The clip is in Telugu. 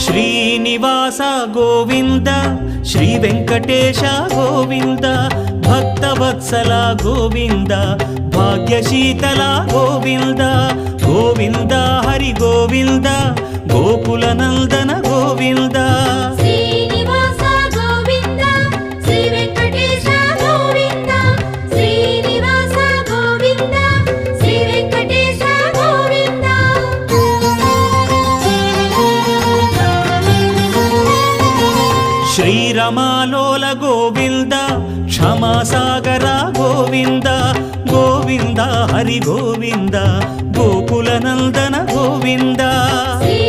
శ్రీనివాస గోవింద శ్రీ వెంకటేశ గోవింద భక్తవత్సల గోవింద భాగ్యశీతల గోవింద గోవింద హరి గోవింద గోకుల నందన గోవింద శ్రీనివాస గోవింద శ్రీ వెంకటేశ గోవింద శ్రీనివాస గోవింద శ్రీ వెంకటేశ గోవింద శ్రీరమాలోల గోవింద క్షమాసాగర గోవింద గోవింద హరి గోవింద గోకుల నందన గోవింద శ్రీ